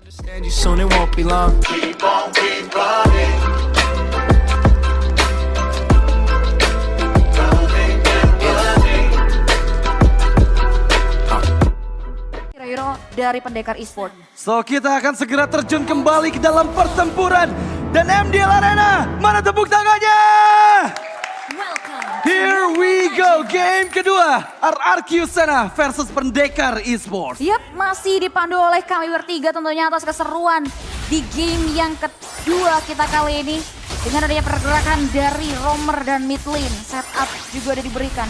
Understand you soon, it won't be long. Keep on, keep running. Hero dari Pendekar Esports. So kita akan segera terjun kembali ke dalam pertempuran. Dan MDL Arena, mana tepuk tangannya? Here we go, game kedua. RRQ Sena versus Pendekar Esports. Yap, masih dipandu oleh kami bertiga tentunya atas keseruan di game yang kedua kita kali ini. Dengan adanya pergerakan dari roamer dan mid lane, setup juga ada diberikan.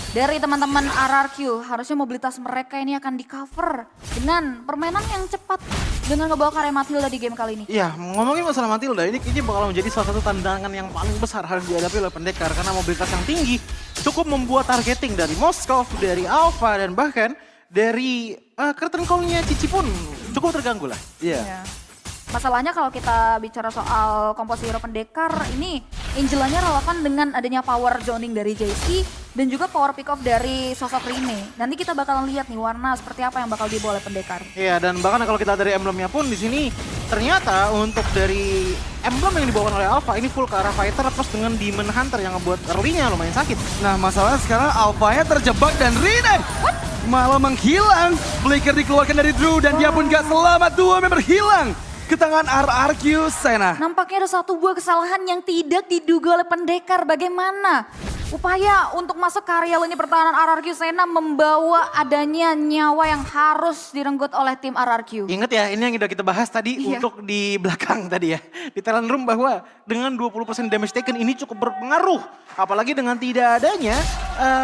Dari teman-teman RRQ, harusnya mobilitas mereka ini akan di cover dengan permainan yang cepat dengan ngebawa karya Matilda di game kali ini. Iya, ngomongin masalah Matilda, ini bakal menjadi salah satu tantangan yang paling besar harus dihadapi oleh Pendekar karena mobilitas yang tinggi cukup membuat targeting dari Moskov, dari Alpha, dan bahkan dari curtain call-nya Cici pun cukup terganggu lah. Iya. Ya. Masalahnya kalau kita bicara soal komposisi hero Pendekar, ini Angelanya relevan dengan adanya power zoning dari JC dan juga power pick off dari sosok Rine. Nanti kita bakalan lihat nih warna seperti apa yang bakal dibawa oleh Pendekar. Iya, dan bahkan kalau kita dari emblemnya pun di sini ternyata untuk dari emblem yang dibawakan oleh Alpha ini full ke arah fighter plus dengan Demon Hunter yang ngebuat early-nya lumayan sakit. Nah masalahnya sekarang Alpha-nya terjebak dan Rine malah menghilang. Flicker dikeluarkan dari Drew dan dia pun gak selamat, dua member hilang ke tangan RRQ Sena. Nampaknya ada satu buah kesalahan yang tidak diduga oleh Pendekar. Bagaimana upaya untuk masuk ke area lini pertahanan RRQ Sena membawa adanya nyawa yang harus direnggut oleh tim RRQ. Ingat ya, ini yang udah kita bahas tadi untuk di belakang tadi ya. Di talent room bahwa dengan 20% damage taken ini cukup berpengaruh. Apalagi dengan tidak adanya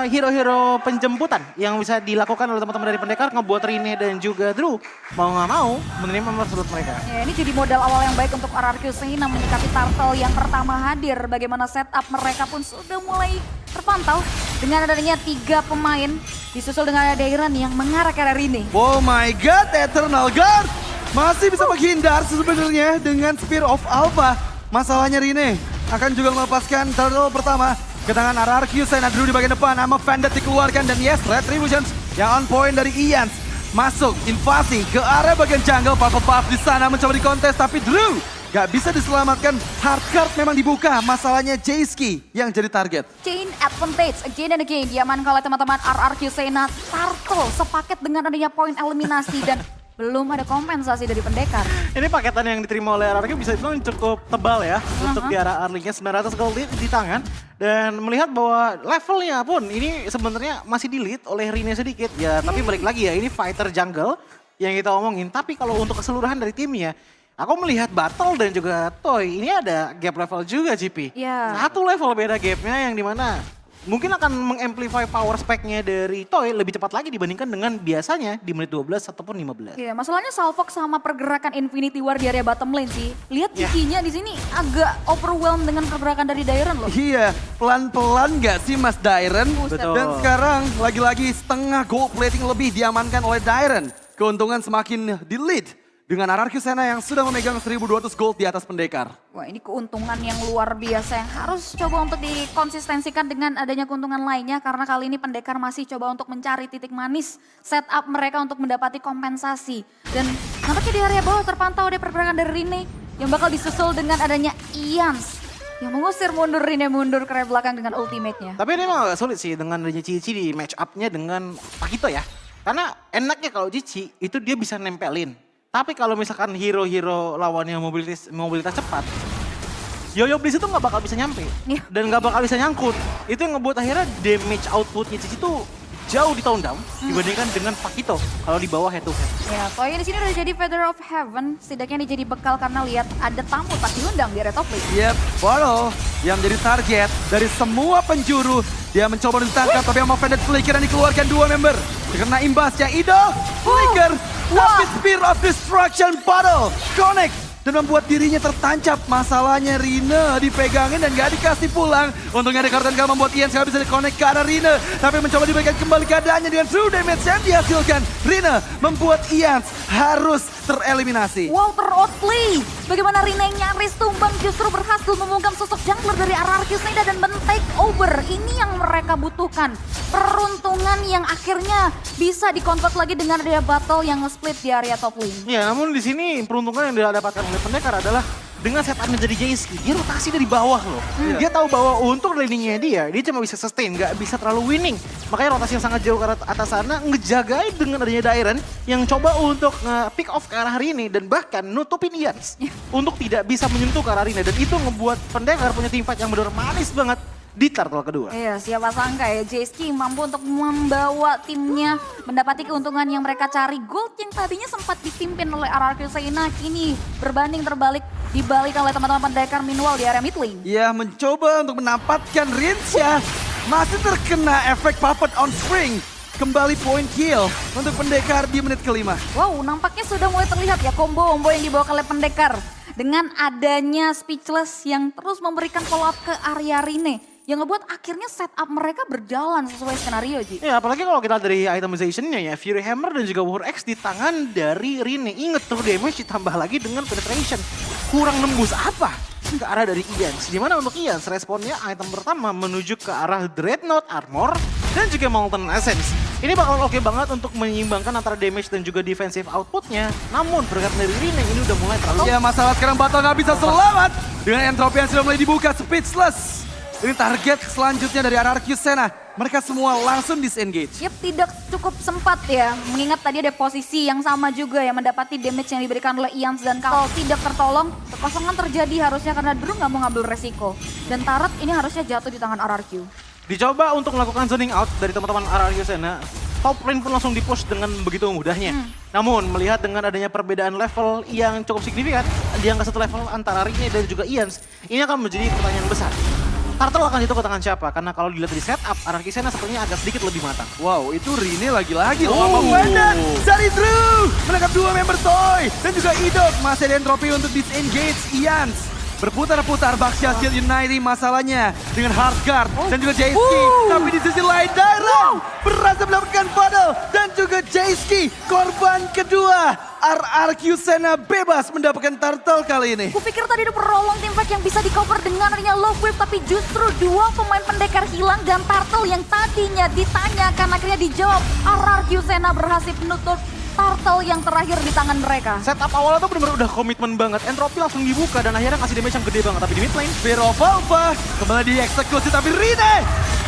hero-hero penjemputan yang bisa dilakukan oleh teman-teman dari Pendekar. Ngebuat Rine dan juga Drew mau gak mau menerima marshmallow mereka. Ya, ini jadi modal awal yang baik untuk RRQ Sena menyikapi Turtle yang pertama hadir. Bagaimana setup mereka pun sudah mulai terpantau dengan adanya 3 pemain disusul dengan ada Dairan yang mengarah ke arah Rine. Oh my god, Eternal Guard masih bisa menghindar sebenarnya dengan Spear of Alpha. Masalahnya Rine akan juga melepaskan turtle pertama ke tangan RRQ Sena. Drew di bagian depan, nama Vandit dikeluarkan dan yes, Retribution yang on point dari Ian. Masuk invasi ke area bagian jungle, Puff di sana mencoba dikontes tapi Drew gak bisa diselamatkan. Hardcard memang dibuka, masalahnya Jayski yang jadi target. Chain advantage again and again diamankan oleh teman-teman RRQ Sena. Turtle sepaket dengan adanya poin eliminasi dan belum ada kompensasi dari Pendekar. Ini paketan yang diterima oleh RRQ bisa dibilang cukup tebal ya. Untuk di arah early-nya 900 gold di tangan. Dan melihat bahwa levelnya pun ini sebenarnya masih di-lead oleh Rine sedikit. Ya tapi balik lagi ya, ini fighter jungle yang kita omongin. Tapi kalau untuk keseluruhan dari timnya, aku melihat Battle dan juga Toy ini ada gap level juga GP. Iya. Satu level beda gapnya yang dimana mungkin akan mengamplify power spec-nya dari Toy lebih cepat lagi dibandingkan dengan biasanya di menit 12 ataupun 15. Iya, masalahnya Salvox sama pergerakan Infinity War di area bottom lane sih. Lihat cikinya di sini agak overwhelmed dengan pergerakan dari Dairon loh. Iya, pelan-pelan gak sih Mas Dairon? Buset. Dan sekarang lagi-lagi setengah gold plating lebih diamankan oleh Dairon. Keuntungan semakin di-lead dengan RRQ Sena yang sudah memegang 1.200 gold di atas Pendekar. Wah, ini keuntungan yang luar biasa yang harus coba untuk dikonsistensikan dengan adanya keuntungan lainnya. Karena kali ini Pendekar masih coba untuk mencari titik manis setup mereka untuk mendapati kompensasi. Dan nampaknya di area bawah terpantau ada pergerakan dari Rine yang bakal disusul dengan adanya Ians yang mengusir mundur Rine mundur ke area belakang dengan ultimate-nya. Tapi ini emang agak sulit sih dengan adanya Cici di match up-nya dengan Pakito ya. Karena enaknya kalau Cici itu dia bisa nempelin. Tapi kalau misalkan hero-hero lawan yang mobilitas cepat, Yoyo Bliss itu nggak bakal bisa nyampe. Dan nggak bakal bisa nyangkut. Itu yang ngebuat akhirnya damage outputnya Cici itu jauh di tone down dibandingkan dengan Pakito kalau di bawah head to head. Ya, Toy di sini udah jadi Feather of Heaven, setidaknya dia jadi bekal karena lihat ada tamu tak diundang di area top lane. Yep, Bottle yang menjadi target dari semua penjuru. Dia mencoba ditangkap tapi sama Vandit Flicker yang dikeluarkan 2 member. Karena imbasnya Idol, Flicker, tapi Spear of Destruction Bottle connect dan membuat dirinya tertancap. Masalahnya Rine dipegangin dan gak dikasih pulang. Untungnya ada Curtain Call membuat Ian gak bisa di-connect ke arah Rine. Tapi mencoba diberikan kembali keadaannya dengan true damage yang dihasilkan. Rine membuat Ian harus tereliminasi. Wow, ter-outplay. Bagaimana Rina yang nyaris tumbang justru berhasil membungkam sosok jungler dari RRQ Sena dan men-take over. Ini yang mereka butuhkan. Peruntungan yang akhirnya bisa di-convert lagi dengan area battle yang nge-split di area top lane. Ya, namun di sini peruntungan yang didapatkan oleh pendekar adalah dengan setupnya dari Jayski, dia rotasi dari bawah loh. Dia tahu bahwa untuk laningnya dia cuma bisa sustain, nggak bisa terlalu winning. Makanya rotasi yang sangat jauh ke atas sana, ngejagain dengan adanya Dairen yang coba untuk pick off ke arah Rine dan bahkan nutupin Ians untuk tidak bisa menyentuh ke arah Rine. Dan itu ngebuat pendekar punya teamfight yang benar manis banget di turtle kedua. Iya, siapa sangka ya Jayski mampu untuk membawa timnya mendapati keuntungan yang mereka cari. Gold yang tadinya sempat dipimpin oleh RRQ Sena kini berbanding terbalik dibalik oleh teman-teman pendekar Minwall di area mid lane. Ya, mencoba untuk menampatkan Rinsya. Masih terkena efek puppet on spring. Kembali point kill untuk pendekar di menit kelima. Wow, nampaknya sudah mulai terlihat ya combo-combo yang dibawa oleh pendekar. Dengan adanya Speechless yang terus memberikan follow up ke area Rine. Yang ngebuat akhirnya setup mereka berjalan sesuai skenario, Ji. Ya, apalagi kalau kita dari itemization-nya ya, Fury Hammer dan juga War X di tangan dari Rine. Ingat tuh damage ditambah lagi dengan penetration. Kurang nembus apa? Ke arah dari Ians. Dimana untuk Ians, responnya item pertama menuju ke arah Dreadnought Armor dan juga Mountain Essence. Ini bakal oke banget untuk menyeimbangkan antara damage dan juga defensive outputnya. Namun berkat dari Rine ini udah mulai terlalu... Ya, masalah sekarang Battle nggak bisa selamat. Dengan entropy yang sudah mulai dibuka, Speechless. Ini target selanjutnya dari RRQ Sena. Mereka semua langsung disengage. Yap, tidak cukup sempat ya. Mengingat tadi ada posisi yang sama juga ya. Mendapati damage yang diberikan oleh Ians dan kalau tidak tertolong. Kekosongan terjadi harusnya karena Drew nggak mau ngambil resiko. Dan Turret ini harusnya jatuh di tangan RRQ. Dicoba untuk melakukan zoning out dari teman-teman RRQ Sena. Top lane pun langsung di-push dengan begitu mudahnya. Namun melihat dengan adanya perbedaan level yang cukup signifikan. Di angka satu level antara Rine dan juga Ians. Ini akan menjadi pertanyaan besar. Turtle akan itu ke tangan siapa? Karena kalau dilihat di setup, RRQ Sena sepertinya agak sedikit lebih matang. Wow, itu Rine lagi-lagi loh. Dan dari Drew menangkap dua member Toy. Dan juga Idok masih ada entropy untuk disengage Ians. Berputar-putar Baxia Shield United masalahnya dengan Hardguard dan juga Jayski. Tapi di sisi lain Dairen berhasil mendapatkan Puddle dan juga Jayski. Korban kedua. RRQ Sena bebas mendapatkan turtle kali ini. Kupikir tadi ada prolong tim fight yang bisa di-cover dengan adanya Love Whip. Tapi justru dua pemain pendekar hilang dan Turtle yang tadinya ditanyakan akhirnya dijawab. RRQ Sena berhasil menutup Turtle yang terakhir di tangan mereka. Setup awalnya tuh benar-benar udah komitmen banget. Entropy langsung dibuka dan akhirnya kasih damage yang gede banget. Tapi di mid lane, Spear of Alpha kembali dieksekusi tapi Rine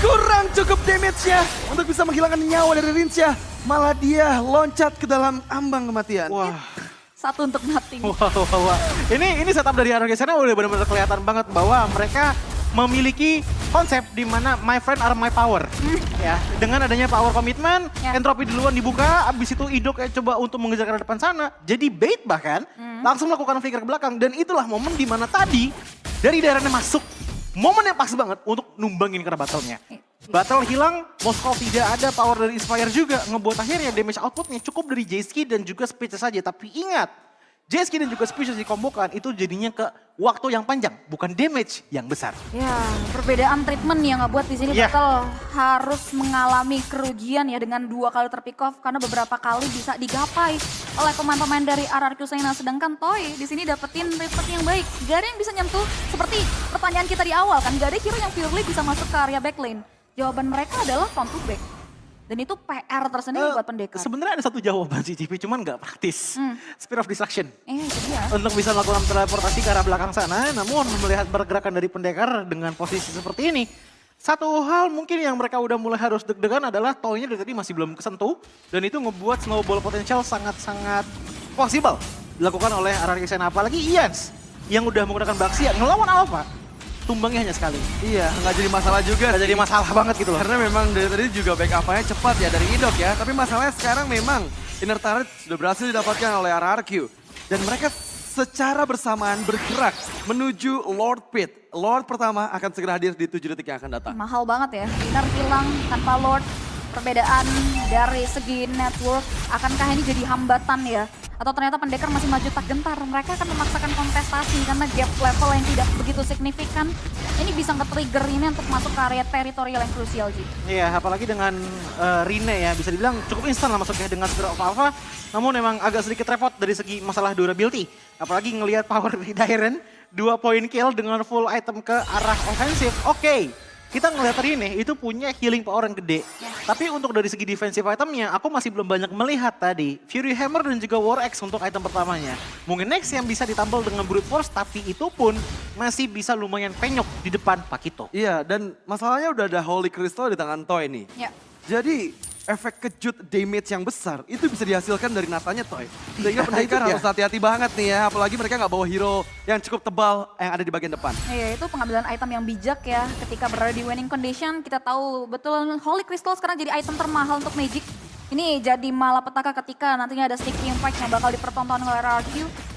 kurang cukup damage-nya untuk bisa menghilangkan nyawa dari Rinsya. Malah dia loncat ke dalam ambang kematian. wah. Satu untuk nothing. Wah. Ini setup dari RRQ Sena udah benar-benar kelihatan banget bahwa mereka memiliki konsep di mana my friend are my power. Ya, dengan adanya power komitmen, entropy duluan dibuka, abis itu Idok coba untuk mengejar ke depan sana. Jadi bait bahkan langsung melakukan flicker ke belakang dan itulah momen di mana tadi dari daerahnya masuk. Momen yang pas banget untuk numbangin karena battle-nya. Battle hilang, Moskov tidak ada, power dari Inspire juga. Ngebuat akhirnya damage outputnya cukup dari Jayski dan juga Speechless saja. Tapi ingat, Jayski dan juga Speechless dikombokan itu jadinya ke waktu yang panjang, bukan damage yang besar. Ya, perbedaan treatment yang ngebuat di sini Battle harus mengalami kerugian ya dengan 2 kali terpick off karena beberapa kali bisa digapai oleh pemain-pemain dari RRQ Sena. Sedangkan Toy di sini dapetin treatment yang baik. Gak ada yang bisa nyentuh seperti pertanyaan kita di awal kan, gak ada hero yang purely bisa masuk ke area backlane. Jawaban mereka adalah front to back. Dan itu PR tersendiri buat pendekar. Sebenarnya ada satu jawaban sih, CP, cuman nggak praktis. Spear of Destruction. Itu dia. Untuk bisa melakukan teleportasi ke arah belakang sana, namun melihat pergerakan dari pendekar dengan posisi seperti ini, satu hal mungkin yang mereka udah mulai harus deg-degan adalah Toy-nya dari tadi masih belum kesentuh, dan itu ngebuat snowball potensial sangat-sangat possible dilakukan oleh RRQ Sena, apalagi Ians yang udah menggunakan Baxia ngelawan Alpha. Tumbangnya hanya sekali. Iya, nggak jadi masalah juga. Nggak jadi masalah banget gitu loh. Karena memang dari tadi juga backup-nya cepat ya dari Idok ya. Tapi masalahnya sekarang memang inner turret sudah berhasil didapatkan oleh RRQ. Dan mereka secara bersamaan bergerak menuju Lord Pit. Lord pertama akan segera hadir di 7 detik yang akan datang. Mahal banget ya, Winner hilang tanpa Lord. Perbedaan dari segi network, akankah ini jadi hambatan ya? atau ternyata pendekar masih maju tak gentar, mereka akan memaksakan kontestasi karena gap level yang tidak begitu signifikan. Ini bisa nge-trigger ini untuk masuk ke area teritorial yang krusial, Ji. Iya, apalagi dengan Rine ya, bisa dibilang cukup instan lah masuknya dengan Spirit of Alpha. Namun memang agak sedikit repot dari segi masalah durability. Apalagi ngelihat power dari Dairen, 2 poin kill dengan full item ke arah offensif. Oke, kita ngelihat Rine itu punya healing power yang gede. Tapi untuk dari segi defensive itemnya, aku masih belum banyak melihat tadi. Fury Hammer dan juga War Axe untuk item pertamanya. Mungkin next yang bisa ditambal dengan Brute Force, tapi itu pun masih bisa lumayan penyok di depan Pakito. Iya, dan masalahnya udah ada Holy Crystal di tangan Toy nih. Ya. Jadi efek kejut damage yang besar itu bisa dihasilkan dari natanya Toy. Sehingga Iya, pendekar itu dia. harus hati-hati banget nih ya. Apalagi mereka nggak bawa hero yang cukup tebal yang ada di bagian depan. Iya, itu pengambilan item yang bijak ya. Ketika berada di winning condition, kita tahu betul Holy Crystal sekarang jadi item termahal untuk Magic. Ini jadi malapetaka ketika nantinya ada sticky impact yang bakal dipertontonkan oleh RRQ.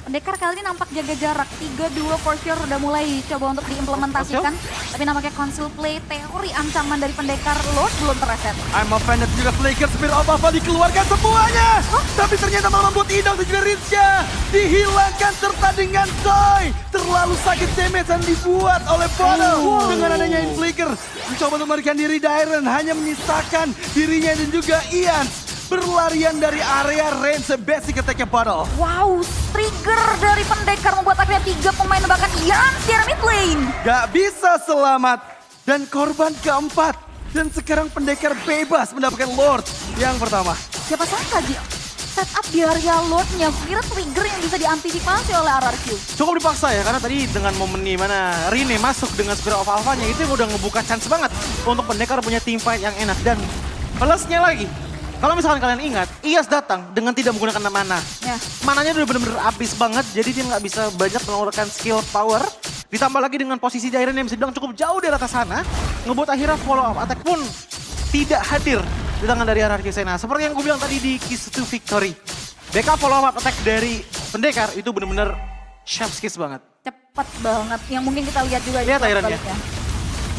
Pendekar kali ini nampak jaga jarak. 3-2 for sure udah mulai coba untuk diimplementasikan. Tapi nampaknya conceal play, teori ancaman dari pendekar Lord belum terreset. I'm offended juga Flaker Spirit of Alpha dikeluarkan semuanya. Tapi ternyata malah membuat Idol dan juga Rizka dihilangkan serta dengan Toy. Terlalu sakit damage yang dibuat oleh Bottle. Dengan adanya Flaker mencoba untuk melarikan diri, Dairen hanya menyisakan dirinya dan juga Ian berlarian dari area range basic attack-nya Bottle. Wow, trigger dari pendekar membuat akhirnya 3 pemain bahkan Ian di area mid lane. Gak bisa selamat dan korban keempat. Dan sekarang pendekar bebas mendapatkan Lord yang pertama. Siapa sangka, Ji? Setup di area Lord-nya, kira trigger yang bisa diantisipasi oleh RRQ. Cukup dipaksa ya, karena tadi dengan momen di mana Rine masuk dengan Spirit of Alpha-nya itu udah ngebuka chance banget untuk pendekar punya team fight yang enak. Dan plusnya lagi, kalau misalkan kalian ingat, Iyas datang dengan tidak menggunakan mana. Ya. Mananya udah bener-bener habis banget, jadi dia nggak bisa banyak mengeluarkan skill power. Ditambah lagi dengan posisi Dairen yang bisa dibilang cukup jauh dari atas sana, ngebuat akhirnya follow up attack pun tidak hadir di tangan dari RRQ Sena. Seperti yang gue bilang tadi di Kiss to Victory. BK follow up attack dari pendekar itu bener-bener chef's kiss banget. Cepet banget, yang mungkin kita lihat juga di Lihat Iron ya. baliknya.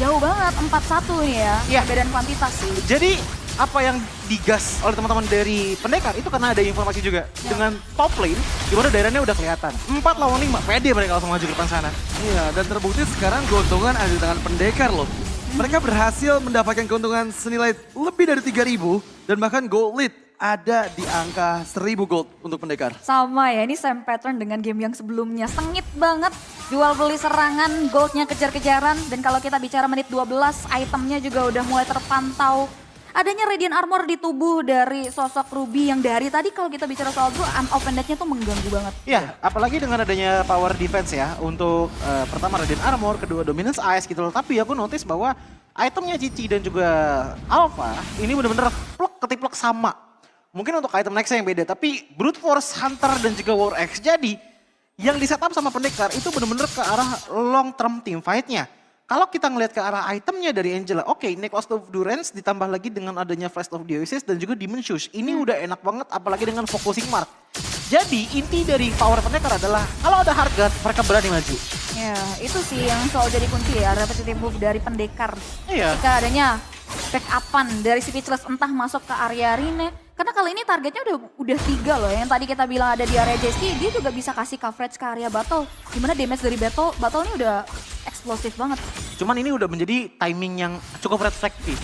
Jauh banget, 4-1 nih ya, Iya. perbedaan kuantitas sih. Jadi apa yang digas oleh teman-teman dari pendekar itu karena ada informasi juga dengan top lane di mana daerahnya udah kelihatan 4 lawan 5 pede mereka langsung maju ke depan sana. Iya, dan terbukti sekarang keuntungan ada di tangan pendekar loh. Mereka berhasil mendapatkan keuntungan senilai lebih dari 3.000 dan bahkan gold lead ada di angka 1.000 gold untuk pendekar. Sama ya, ini same pattern dengan game yang sebelumnya. Sengit banget, jual beli serangan, goldnya kejar-kejaran. Dan kalau kita bicara menit 12, itemnya juga udah mulai terpantau. Adanya Radiant Armor di tubuh dari sosok Ruby yang dari tadi kalau kita bicara soal itu unoffended-nya tuh mengganggu banget. Ya, apalagi dengan adanya power defense ya untuk pertama Radiant Armor, kedua Dominance Ice gitu loh. Tapi aku notice bahwa itemnya Cici dan juga Alpha ini bener-bener ketiplek sama. Mungkin untuk item next yang beda, tapi Brute Force, Hunter dan juga War Axe. Jadi yang di setup sama pendekar itu bener-bener ke arah long term team fight-nya. Kalau kita ngelihat ke arah itemnya dari Angela, oke, Necklace of Durance ditambah lagi dengan adanya Flash of Dionysus dan juga Demon Shoes. Ini udah enak banget apalagi dengan Focusing Mark. Jadi inti dari power pendekar adalah kalau ada harga mereka berani maju. Ya, itu sih yang selalu jadi kunci ya, repetitive move dari pendekar. Iya. Ketika adanya backupan dari si Speechless entah masuk ke area Rine. Karena kali ini targetnya udah 3 loh. Yang tadi kita bilang ada di area Jesky, dia juga bisa kasih coverage ke area Battle. Dimana damage dari Battle ini udah eksplosif banget. Cuman ini udah menjadi timing yang cukup reflektif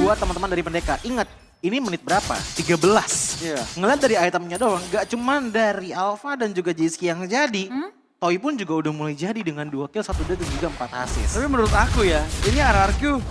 buat teman-teman dari pendekar. Ingat, ini menit berapa? 13. Iya. Ngeliat dari itemnya doang, gak cuman dari Alpha dan juga Jesky yang jadi. Toy pun juga udah mulai jadi dengan 2 kill, 1 death dan juga 4 assist. Tapi menurut aku ya, ini RRQ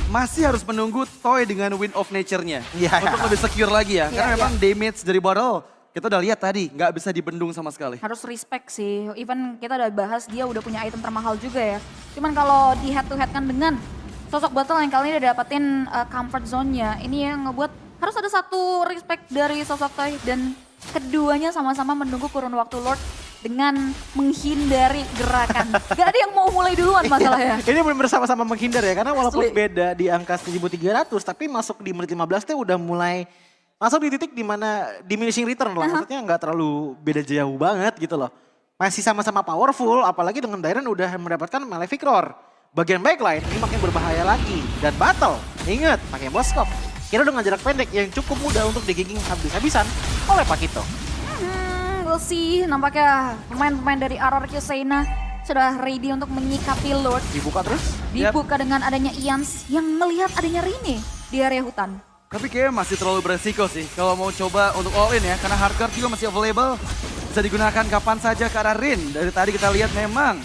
masih harus menunggu Toy dengan Wind of Nature-nya. Iya. Untuk lebih secure lagi ya. Karena Iya, memang damage dari Bottle, kita udah lihat tadi, nggak bisa dibendung sama sekali. Harus respect sih, even kita udah bahas dia udah punya item termahal juga ya. Cuman kalau di head to head kan dengan sosok Battle yang kali ini udah dapetin comfort zone-nya. Ini yang ngebuat harus ada satu respect dari sosok Toy dan keduanya sama-sama menunggu kurun waktu Lord dengan menghindari gerakan. Gak ada yang mau mulai duluan masalahnya. Ini benar-benar sama-sama menghindar ya, karena walaupun Asli. beda di angka 1.300, tapi masuk di menit 15 tuh udah mulai masuk di titik dimana diminishing return lah. Maksudnya nggak terlalu beda jauh banget gitu loh. Masih sama-sama powerful, apalagi dengan Dairen udah mendapatkan Malefic Roar. Bagian backline ini makin berbahaya lagi. Dan Battle, ingat pakai Moskov. Kira dengan jarak pendek yang cukup mudah untuk digiging habis-habisan oleh Pakito. will see. Nampaknya pemain-pemain dari RRQ Sena sudah ready untuk menyikapi Lord. Dibuka terus. Dibuka dengan adanya Ians yang melihat adanya Rine di area hutan. Tapi kayaknya masih terlalu beresiko sih kalau mau coba untuk all in ya. Karena hardcore juga masih available. Bisa digunakan kapan saja ke arah Rin. Dari tadi kita lihat memang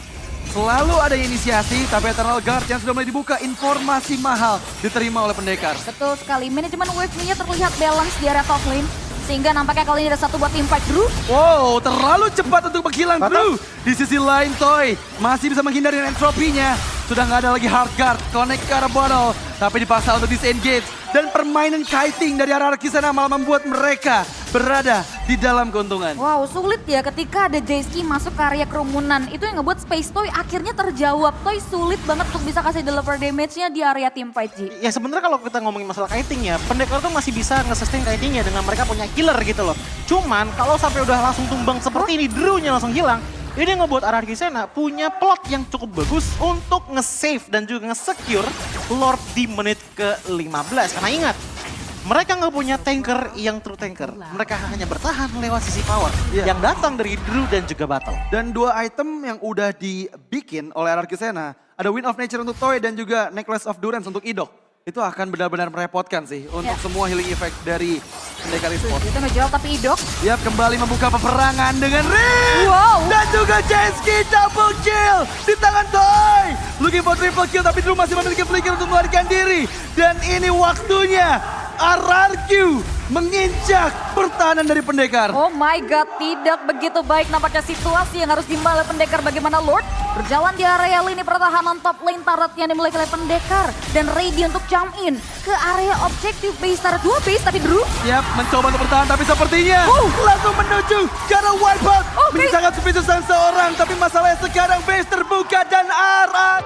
selalu ada inisiasi. Tapi Eternal Guard yang sudah mulai dibuka. Informasi mahal diterima oleh pendekar. Betul sekali. Manajemen wave-nya terlihat balance di area top lane. Sehingga nampaknya kali ini ada satu buat impact Drew. Wow, terlalu cepat untuk menghilang Drew. Di sisi lain Toy masih bisa menghindari entropinya. Sudah nggak ada lagi hard guard, connect ke arah bottle. Tapi dipaksa untuk disengage. Dan permainan kiting dari RRQ Sena malah membuat mereka berada di dalam keuntungan. Wow, sulit ya ketika ada Jayski masuk ke area kerumunan. Itu yang ngebuat Space Toy akhirnya terjawab. Toy sulit banget untuk bisa kasih deliver damage-nya di area team fight, Ji. Ya sebenarnya kalau kita ngomongin masalah kiting ya, pendekar tuh masih bisa nge-sustain kitingnya dengan mereka punya killer gitu loh. Cuman kalau sampai udah langsung tumbang seperti ini, Drew-nya langsung hilang. Ini ngebuat RRQ Sena punya plot yang cukup bagus untuk nge-save dan juga nge-secure Lord di menit ke-15. Karena ingat, mereka nggak punya tanker yang true tanker. Mereka hanya bertahan lewat sisi power yang datang dari Drew dan juga Battle. Dan dua item yang udah dibikin oleh RRQ Sena, ada Wind of Nature untuk Toy dan juga Necklace of Durance untuk Idok. Itu akan benar-benar merepotkan sih untuk semua healing effect dari pendekar esports. Itu ngejawab tapi Idok. Yap, kembali membuka peperangan dengan Rin. Wow. Dan juga Jensky double kill di tangan Toy. Looking for triple kill tapi Drew masih memiliki flicker untuk melarikan diri. Dan ini waktunya RRQ menginjak pertahanan dari pendekar. Oh my god, tidak begitu baik nampaknya situasi yang harus dimulai pendekar. Bagaimana Lord berjalan di area lini pertahanan top lane turret yang dimiliki oleh pendekar. Dan ready untuk jump in ke area objektif base turret 2 base. Tapi Drew Yap, mencoba untuk bertahan tapi sepertinya langsung menuju ke arah wipeout. Menyisakan spesiusan seorang tapi masalahnya sekarang base terbuka dan RR.